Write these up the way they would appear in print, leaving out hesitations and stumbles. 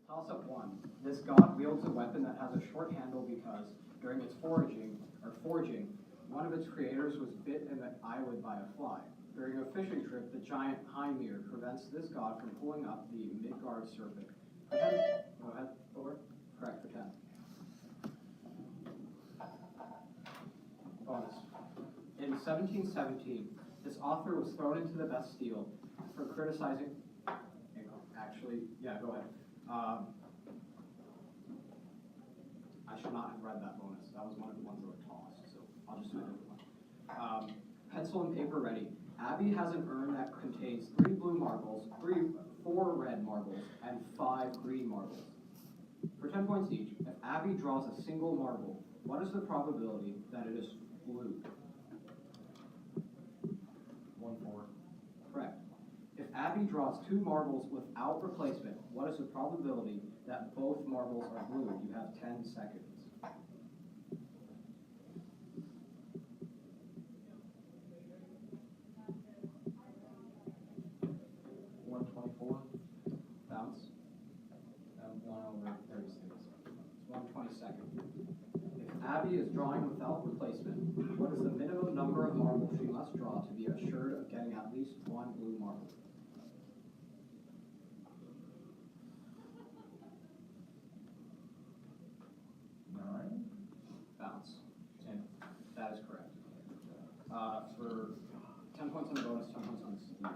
Toss-up 1. This god wields a weapon that has a short handle because, during its forging, one of its creators was bit in the eyelid by a fly. During a fishing trip, the giant Hymir prevents this god from pulling up the Midgard serpent. Pretend. Go ahead. Over. Correct. Pretend. Bonus. In 1717, this author was thrown into the Bastille for criticizing. Actually, yeah, go ahead. I should not have read that bonus. That was one of the ones that were tossed, so I'll just do a different one. Pencil and paper ready. Abby has an urn that contains 3 blue marbles, 4 red marbles, and 5 green marbles. For 10 points each, if Abby draws a single marble, what is the probability that it is blue? 1/4. Correct. If Abby draws 2 marbles without replacement, what is the probability that both marbles are blue? You have 10 seconds. 1/24. Bounce. 1/36. It's 1/22nd. If Abby is drawing without replacement, what is the minimum number of marbles she must draw to be assured of getting at least 1 blue marble? 9. Bounce. 10. That is correct. For 10 points on the bonus, 10 points on the steal.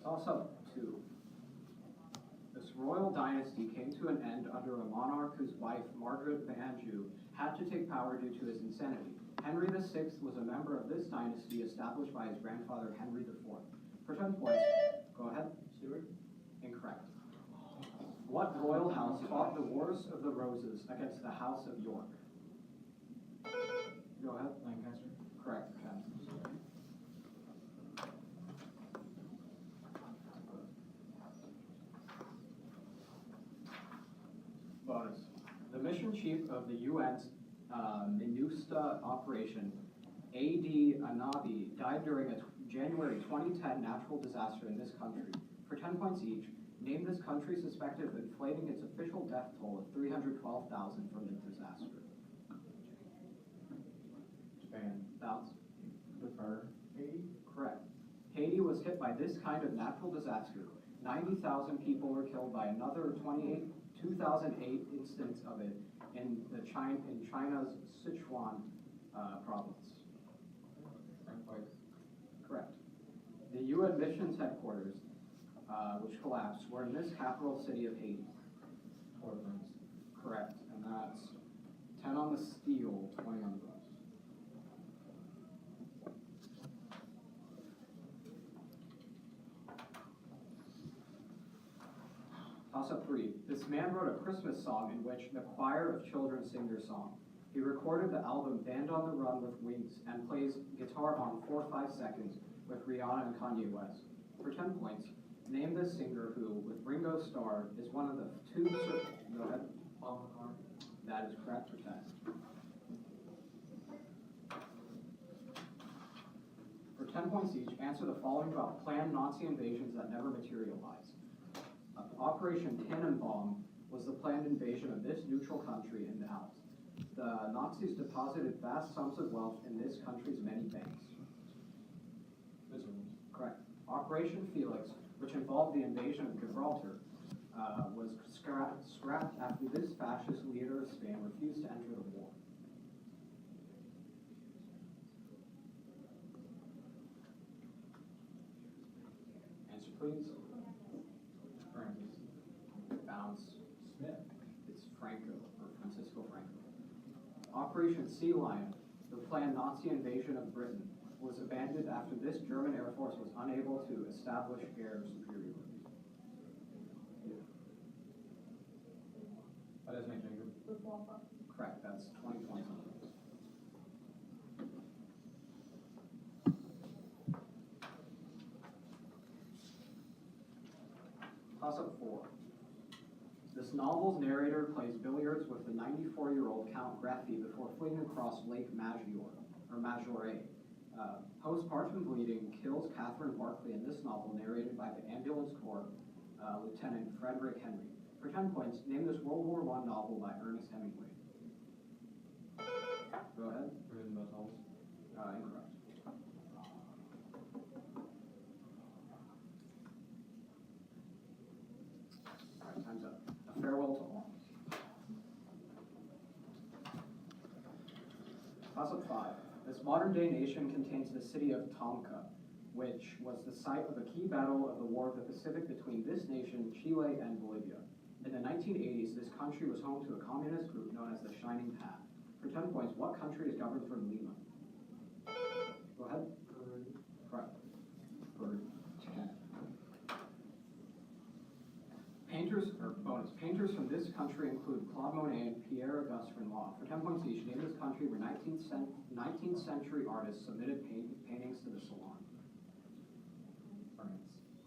Toss-up 2. This royal dynasty came to an end under a monarch whose wife, Margaret of Anjou, had to take power due to his insanity. Henry VI was a member of this dynasty established by his grandfather, Henry IV. For 10 points, go ahead. Stewart? Incorrect. What royal house fought the Wars of the Roses against the House of York? Go ahead. Lancaster? Correct. 10. Bonus. The mission chief of the UN's MINUSTA operation, A.D. Anabi, died during a January 2010 natural disaster in this country. For 10 points each, name this country suspected of inflating its official death toll of 312,000 from the disaster. Japan. Bounce. Defer. Haiti? Correct. Haiti was hit by this kind of natural disaster. 90,000 people were killed by another 2008 instance of it in China's Sichuan province. Frank White. Correct. The UN missions headquarters, which collapsed, were in this capital city of Haiti. Port-au-Prince. Correct. And that's 10 on the steal, 20 on the bonus. Toss-up 3. This man wrote a Christmas song in which the choir of children sing their song. He recorded the album Band on the Run with Wings and plays guitar on 4-5 Seconds with Rihanna and Kanye West. For 10 points, name this singer who, with Ringo Starr, is one of the 2... Go ahead. Paul McCartney. That is correct for 10. For 10 points each, answer the following about planned Nazi invasions that never materialized. Operation Tannenbaum was the planned invasion of this neutral country in the Alps. The Nazis deposited vast sums of wealth in this country's many banks. Switzerland. Correct. Operation Felix, which involved the invasion of Gibraltar, was scrapped after this fascist leader of Spain refused to enter the war. Answer, please. Francis. Bounce. Smith. It's Franco, or Francisco Franco. Operation Sea Lion, the planned Nazi invasion of Britain, was abandoned after this German Air Force was unable to establish air superiority. That doesn't make Jacob. Correct, that's 20 points on those. Toss-up 4. This novel's narrator plays billiards with the 94-year-old Count Greffy before fleeing across Lake Maggiore. Postpartum bleeding kills Catherine Barclay in this novel, narrated by the Ambulance Corps Lieutenant Frederick Henry. For 10 points, name this World War I novel by Ernest Hemingway. Go ahead. Written by Thomas. Incorrect. All right, time's up. A Farewell to All. Toss-up 5. This modern-day nation contains the city of Tomca, which was the site of a key battle of the War of the Pacific between this nation, Chile, and Bolivia. In the 1980s, this country was home to a communist group known as the Shining Path. For 10 points, what country is governed from Lima? Go ahead. Correct. For 10. Painters from this country include Claude Monet and Pierre-Auguste Renoir. For 10 points each, name this country where 19th century artists submitted paintings to the Salon. France.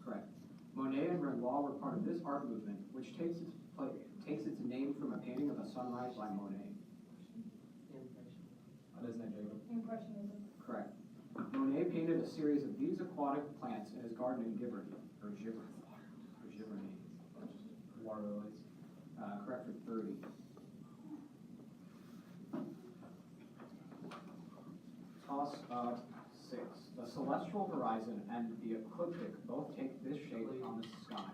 Correct. Monet and Renoir were part of this art movement, which takes its name from a painting of a sunrise by Monet. Impressionism. Correct. Monet painted a series of these aquatic plants in his garden in Giverny. Water lilies. Correct for 30. Toss of 6. The celestial horizon and the ecliptic both take this shape on the sky.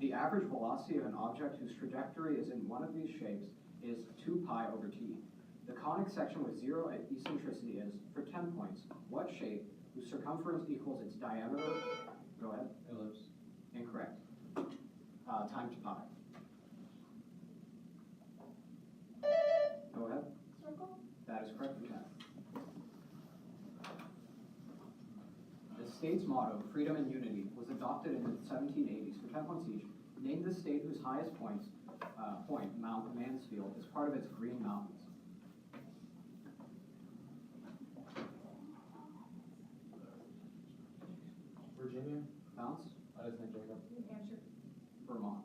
The average velocity of an object whose trajectory is in one of these shapes is 2 pi over t. The conic section with 0 eccentricity is, for 10 points, what shape whose circumference equals its diameter? Go ahead. Ellipse. Incorrect. Time to pi. Go ahead. Circle. That is correct for 10. The state's motto, freedom and unity, was adopted in the 1780s. For 10 points each, name the state whose highest point, Mount Mansfield, is part of its Green Mountains. Virginia. Bounce. Jacob. New Hampshire. Vermont.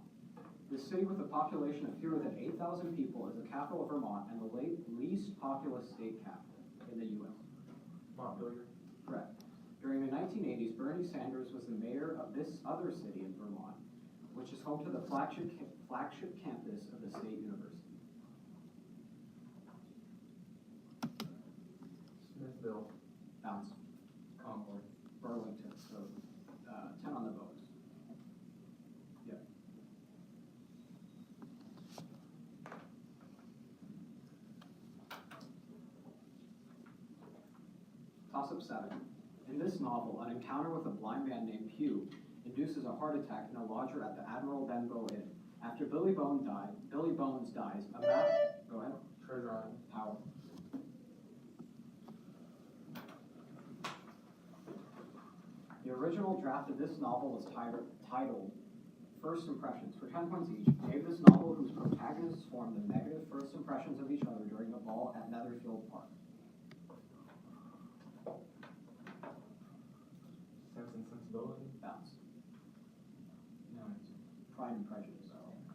The city with a population of fewer than 8,000 people is the capital of Vermont and the least populous state capital in the U.S. Montpelier. Correct. During the 1980s, Bernie Sanders was the mayor of this other city in Vermont, which is home to the flagship campus of the state university. Smithville. Bounce. Concord. Burlington. So 10 on the votes. Yeah. Toss-up 7. In this novel, an encounter with a blind man named Hugh induces a heart attack in a lodger at the Admiral Benbow Inn. After Billy Bones dies, a map. Go ahead. Treasure Island. Power. The original draft of this novel was titled First Impressions. For 10 points each, gave this novel whose protagonists formed the negative first impressions of each other during a ball at Netherfield Park. Sense and Sensibility. Bounce. No answer. Pride and Prejudice.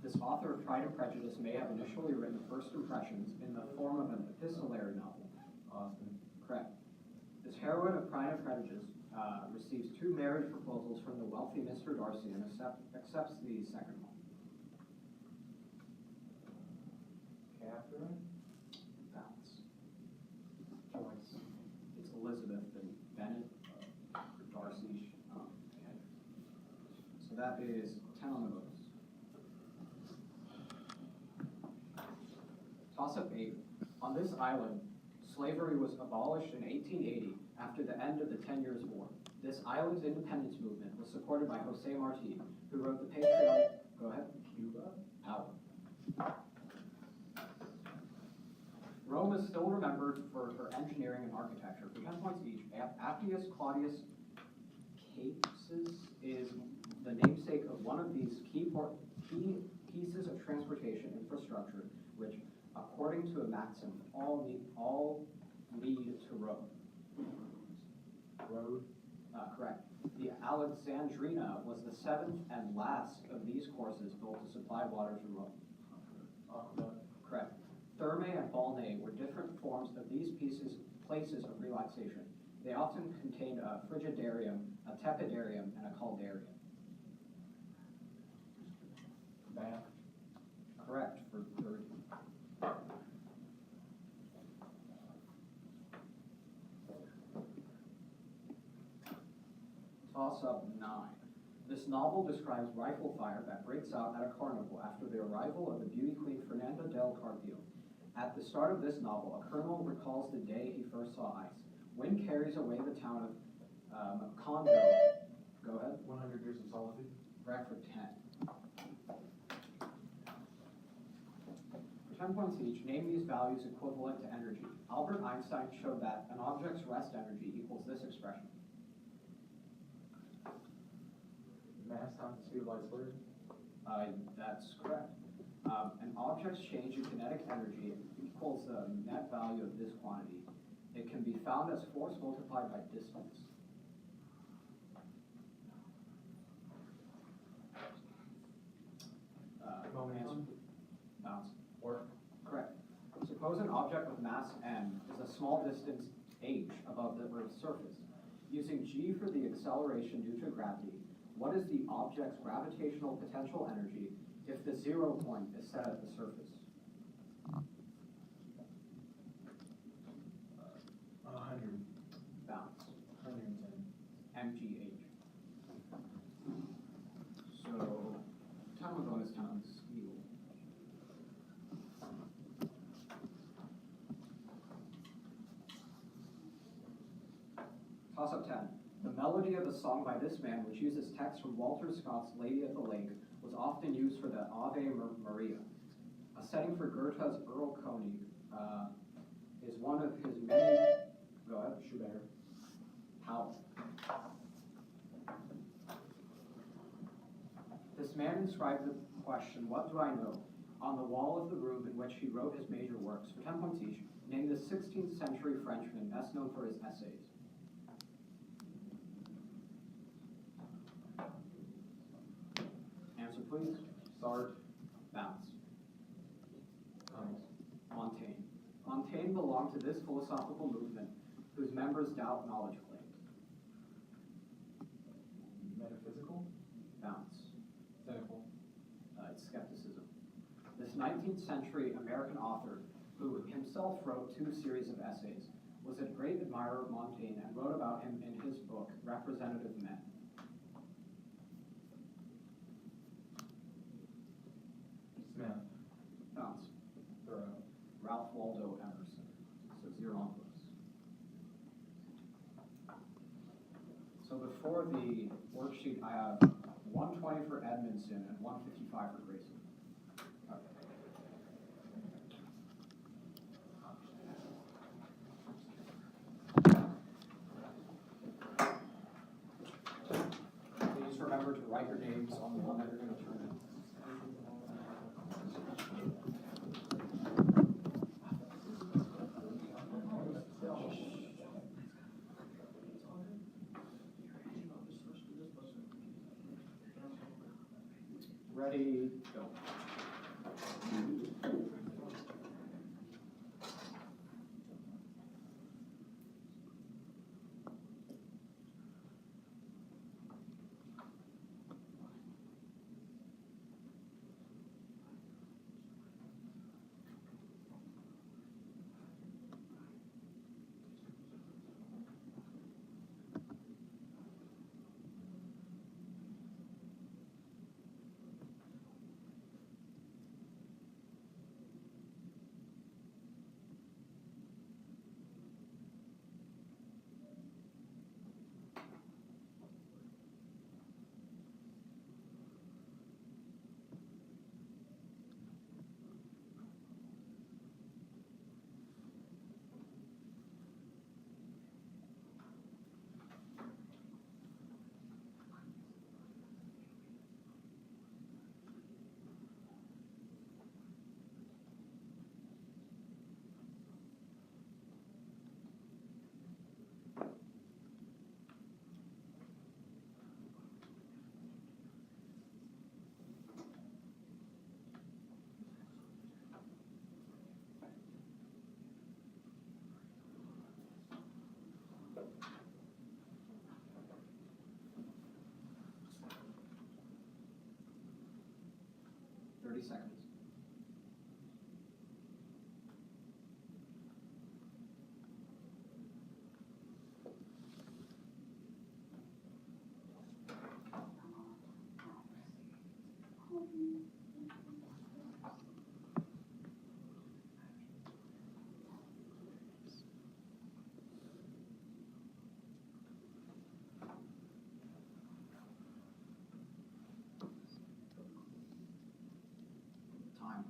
This author of Pride and Prejudice may have initially written First Impressions in the form of an epistolary novel. Austin. Correct. This heroine of Pride and Prejudice receives 2 marriage proposals from the wealthy Mr. Darcy and accepts the second one. Catherine. Bounce. Joyce. It's Elizabeth and Bennett, Darcy. Okay. So that is 10 on the votes. Toss-up 8. On this island, slavery was abolished in 1880 after the end of the 10 Years' War. This island's independence movement was supported by Jose Marti, who wrote the patriotic. Go ahead. Cuba. Power. Rome is still remembered for her engineering and architecture. For 10 points each, Appius Claudius Caepus is the namesake of one of these key pieces of transportation infrastructure, which, according to a maxim, all lead to Rome. Road. Correct. The Alexandrina was the 7th and last of these courses built to supply water to Rome. Aqueduct. Correct. Thermae and Balnae were different forms of these places of relaxation. They often contained a frigidarium, a tepidarium, and a caldarium. Bath. Correct for 30. Toss up 9. This novel describes rifle fire that breaks out at a carnival after the arrival of the beauty queen Fernanda del Carpio. At the start of this novel, a colonel recalls the day he first saw ice. Wind carries away the town of Condo. Go ahead. 100 Years of Solitude. Correct for 10. For 10 points each, name these values equivalent to energy. Albert Einstein showed that an object's rest energy equals this expression. Mass times the speed of light squared. That's correct. An object's change in kinetic energy equals the net value of this quantity. It can be found as force multiplied by distance. Momentum. Bounce. Work. Correct. Suppose an object with mass m is a small distance h above the Earth's surface. Using g for the acceleration due to gravity, what is the object's gravitational potential energy if the 0 point is set at the surface? 100. Bounce. 110. mgh. So, time of bonus times equal. Toss up 10. The melody of a song by this man, which uses text from Walter Scott's Lady at the Lake, was often used for the Ave Maria. A setting for Goethe's Earl Konig is one of his many. Go ahead. Schubert. How? This man inscribed the question, "What do I know?" on the wall of the room in which he wrote his major works. For 10 points each, name the 16th century Frenchman best known for his essays. Answer, please. Sartre. Bounce. Cummings. Montaigne. Montaigne belonged to this philosophical movement whose members doubt knowledge claims. Metaphysical. Bounce. Cynical. It's skepticism. This 19th century American author, who himself wrote 2 series of essays, was a great admirer of Montaigne and wrote about him in his book, Representative Men. Smith. Bounce. Thoreau. Ralph Waldo Emerson. So 0 on those. So before the worksheet, I have 120 for Edmonson and 155 for Grayson. Please remember to write your names on the one that you're going to turn in. Ready, go. 30 seconds. Time.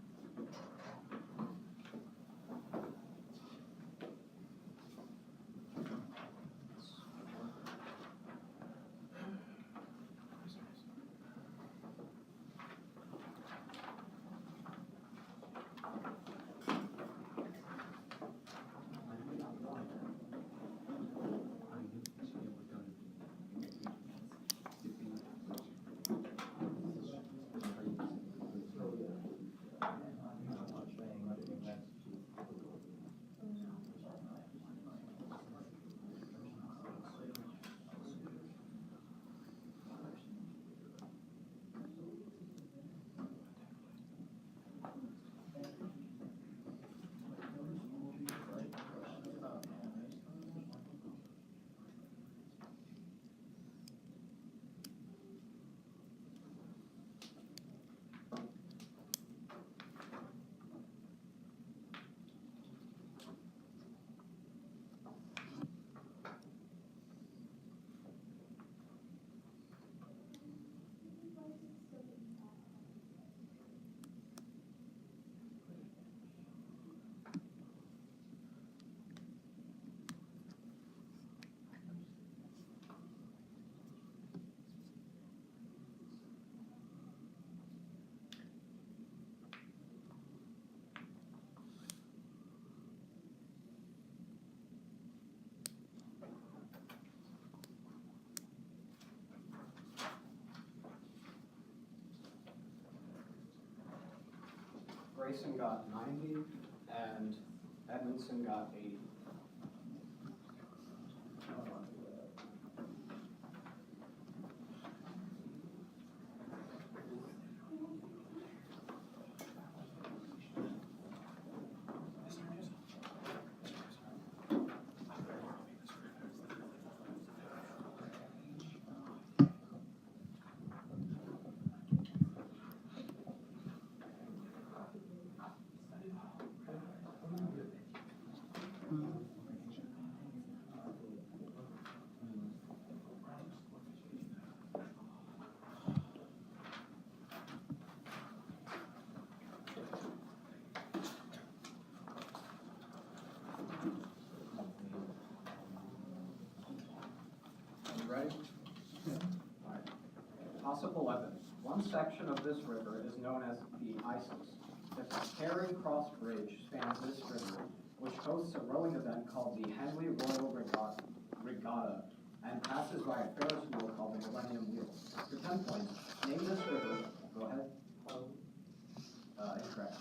Grayson got 90 and Edmonson got 80. Ready? All right. Toss-up 11. One section of this river is known as the Isis. The Charing Cross Bridge spans this river, which hosts a rowing event called the Henley Royal Regatta and passes by a Ferris wheel called the Millennium Wheel. For 10 points, name this river. Go ahead. Incorrect.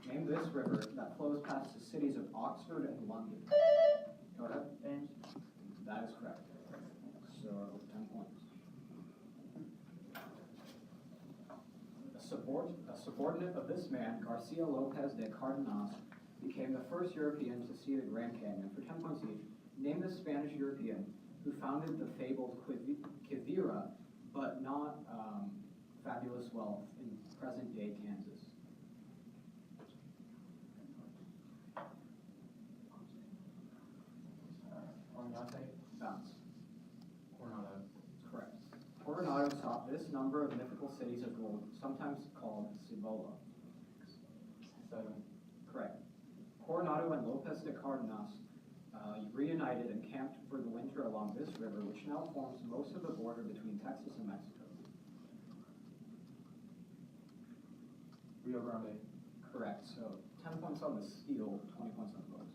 Name this river that flows past the cities of Oxford and London. Go ahead. Thames. That is correct. So, 10 points. A subordinate of this man, Garcia Lopez de Cardenas, became the first European to see the Grand Canyon. For 10 points each, name the Spanish European who founded the fabled Quivira, but not fabulous wealth in present-day Kansas. Bounce. Coronado. Correct. Coronado topped this number of mythical cities of gold, sometimes called Cibola. 7. Correct. Coronado and Lopez de Cardenas reunited and camped for the winter along this river, which now forms most of the border between Texas and Mexico. Rio Grande. Correct. So 10 points on the steal, 20 points on the bonus.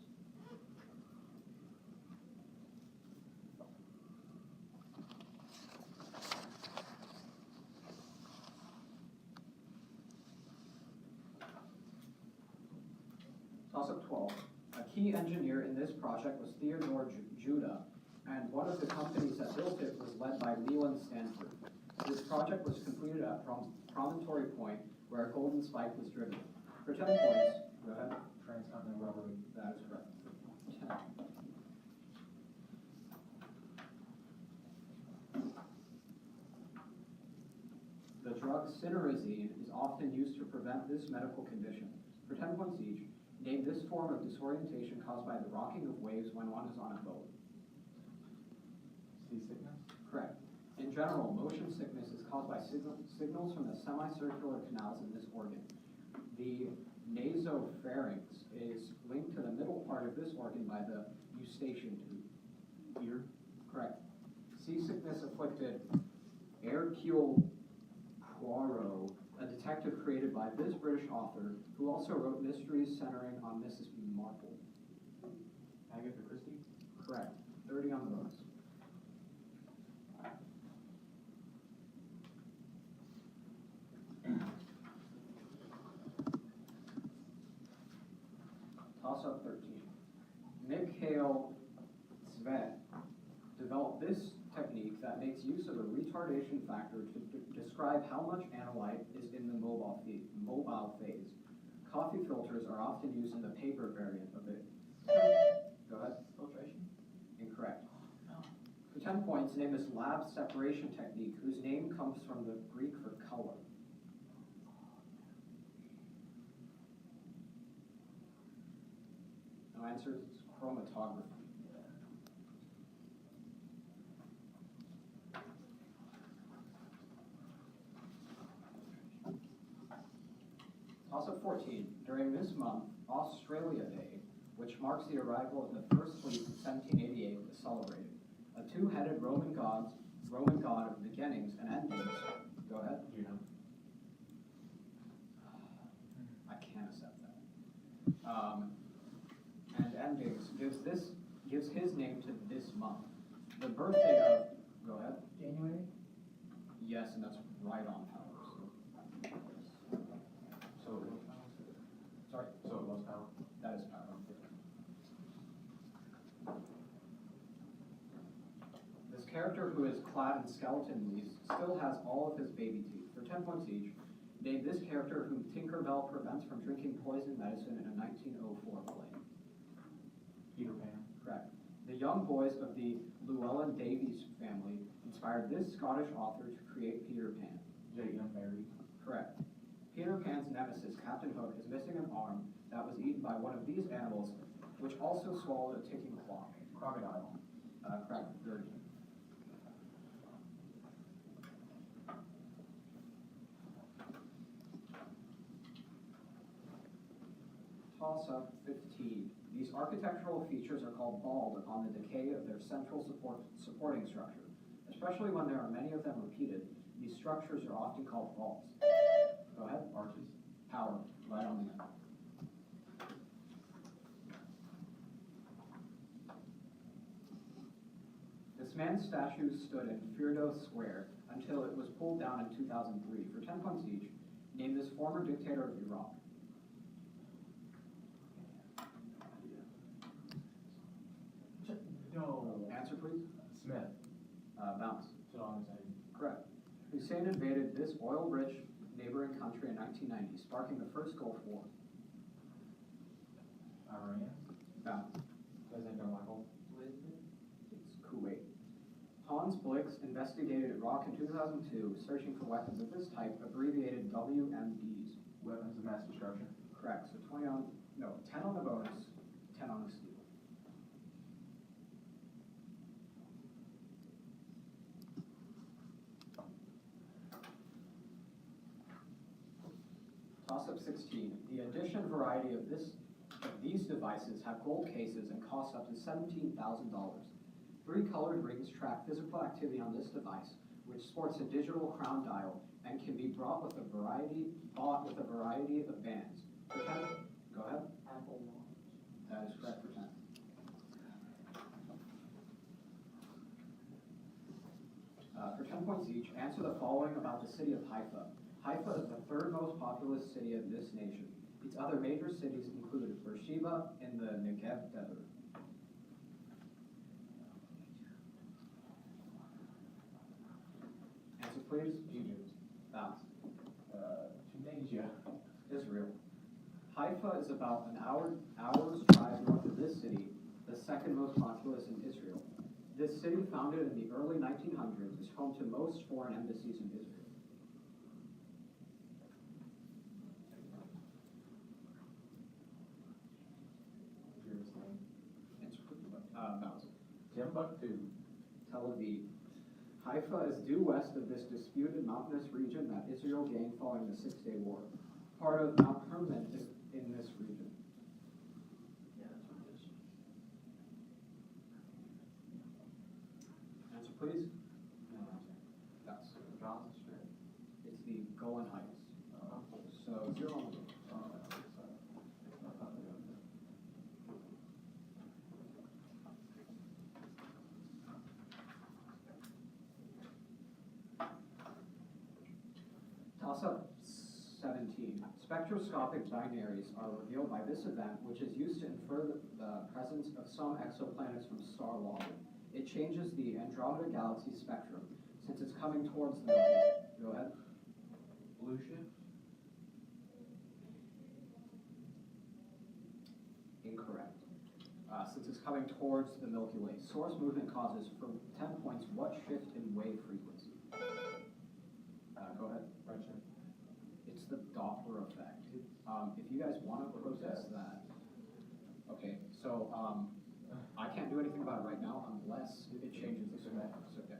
Toss-up 12. A key engineer in this project was Theodore Judah, and one of the companies that built it was led by Leland Stanford. This project was completed at Promontory Point, where a golden spike was driven. For 10 points, go ahead. Transcontinental Railroad. That is correct. 10. The drug cynarizine is often used to prevent this medical condition. For 10 points each, name this form of disorientation caused by the rocking of waves when one is on a boat. Seasickness. Correct. In general, motion sickness is caused by signals from the semicircular canals in this organ. The nasopharynx is linked to the middle part of this organ by the eustachian tube. Ear. Correct. Seasickness afflicted Hercule Poirot, a detective created by this British author, who also wrote mysteries centering on Mrs. Marple. Agatha Christie. Correct. 30 on the bonus. Toss up 13. Mikhail Svet developed this technique that makes use of a retardation factor to describe how much analyte is in the mobile phase. Coffee filters are often used in the paper variant of it. Go ahead. Filtration. Incorrect. No. For 10 points, name this lab separation technique whose name comes from the Greek for color. No answer is chromatography. Toss up 14. During this month, Australia Day, which marks the arrival of the first fleet in 1788, is celebrated. A two-headed Roman god of beginnings and endings. Go ahead. You know. I can't accept that. And endings gives his name to this month. The birthday of, go ahead. January? Yes, and that's right on power. So it was power. Sorry, So it was power. that is power. This character, who is clad in skeleton leaves, still has all of his baby teeth. For 10 points each, name this character whom Tinkerbell prevents from drinking poison medicine in a 1904 play. Peter Pan. Correct. The young boys of the Llewellyn Davies family inspired this Scottish author to create Peter Pan. J.M. Barrie. Correct. Peter Pan's nemesis, Captain Hook, is missing an arm that was eaten by one of these animals, which also swallowed a ticking clock. Crocodile. Correct. 30. Toss up 15. These architectural features are called bald upon the decay of their central supporting structure. Especially when there are many of them repeated, these structures are often called vaults. Go ahead. Arches. Power. Right on the end. This man's statue stood in Firdos Square until it was pulled down in 2003. For 10 points each, name this former dictator of Iraq. No. Answer, please. Smith. Bounce. Saddam Hussein. Correct. Hussein invaded this oil-rich neighboring country in 1990, sparking the first Gulf War. Iran. Bounce. President Michael. It's Kuwait. Hans Blix investigated Iraq in 2002, searching for weapons of this type, abbreviated WMDs. Weapons of mass destruction. Correct. So 10 on the bonus, 10 on the steal. Toss up 16. The addition variety of these devices have gold cases and cost up to $17,000. 3 colored rings track physical activity on this device, which sports a digital crown dial and can be bought with a variety of bands. For 10, go ahead. Apple Watch. That is correct for 10. For 10 points each, answer the following about the city of Haifa. Haifa is the third most populous city of this nation. Its other major cities include Beersheba in the Negev Desert. Answer, please. Egypt. Bounce. Tunisia. Haifa is about an hour's drive north of this city, the second most populous in Israel. This city, founded in the early 1900s, is home to most foreign embassies in Israel. Jerusalem. It's Mouse. Timbuktu. Tel Aviv. Haifa is due west of this disputed mountainous region that Israel gained following the Six-Day War. Part of Mount Hermon is in this region. Yeah, that's what it is. Answer, please. That's That's Gaza Strip. it's the Golan Heights. Oh. So 0 on the board. Toss-up 17. Spectroscopic binaries are revealed by this event, which is used to infer the presence of some exoplanets from star lobby. It changes the Andromeda galaxy spectrum, since it's coming towards the Milky Way. Go ahead. Blue shift. Incorrect. Since it's coming towards the Milky Way. Source movement causes, for 10 points, what shift in wave frequency? Go ahead. Redshift. It's the Doppler effect. If you guys want to protest that, okay, so I can't do anything about it right now unless it changes the spectrum. So, yeah.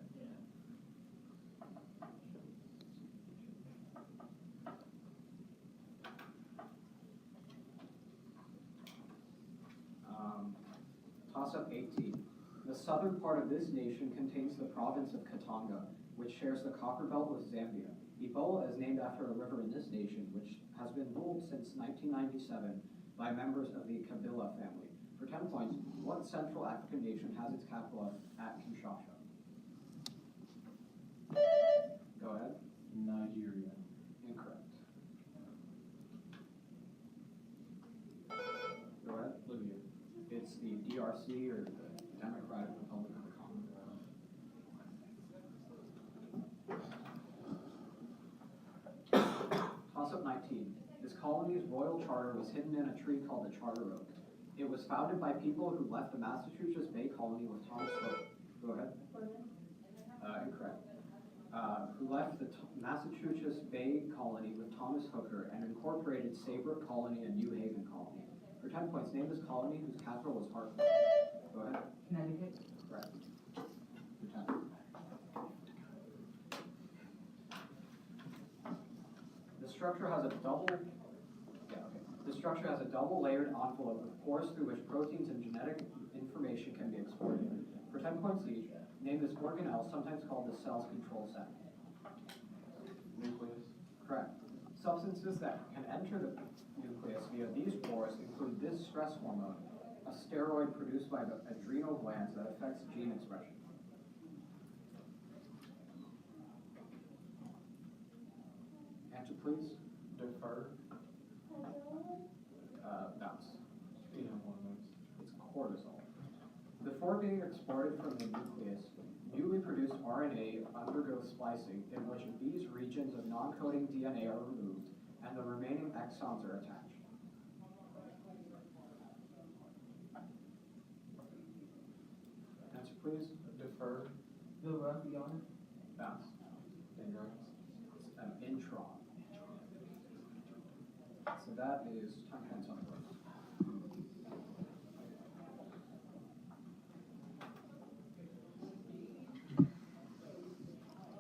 Toss-up 18. The southern part of this nation contains the province of Katanga, which shares the copper belt with Zambia. Ebola is named after a river in this nation, which has been ruled since 1997 by members of the Kabila family. For 10 points, what Central African nation has its capital at Kinshasa? Go ahead. Nigeria. Incorrect. Go ahead. Libya. It's the DRC, or the Democratic Republic of the Congo. Toss-up 19. This colony's royal charter was hidden in a tree called the Charter Oak. It was founded by people who left the Massachusetts Bay Colony with Thomas Hook. Go ahead. Incorrect. Who left the Massachusetts Bay Colony with Thomas Hooker and incorporated Saybrook Colony and New Haven Colony. For 10 points, name this colony whose capital was Hartford. Go ahead. Connecticut. Correct. For 10. The structure has a double layered envelope with pores through which proteins and genetic information can be exported. For 10 points each, name this organelle, sometimes called the cell's control set. Nucleus. Correct. Substances that can enter the nucleus via these pores include this stress hormone, a steroid produced by the adrenal glands that affects gene expression. Answer, please. Defer. Bounce. You have one of those. It's cortisol. Before being exported from the nucleus, newly produced RNA undergoes splicing, in which these regions of non-coding DNA are removed and the remaining exons are attached. Answer, please. Defer. The run beyond. Bounce. Dendrites. It's an intron. So that is 10 points on the board.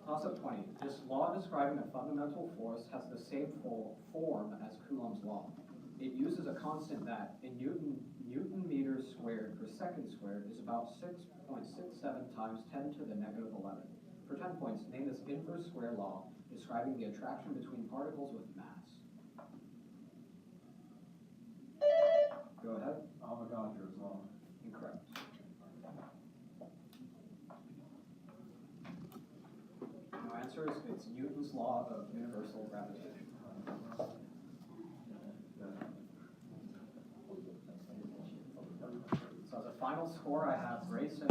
Toss-up 20. This law describing a fundamental force has the same form as Coulomb's law. It uses a constant that, in Newton meters squared per second squared, is about 6.67 times 10 to the negative 11. For 10 points, name this inverse square law describing the attraction between particles with mass. Go ahead. Avogadro's law. Incorrect. No answers. It's Newton's law of universal gravitation. So as a final score, I have Grayson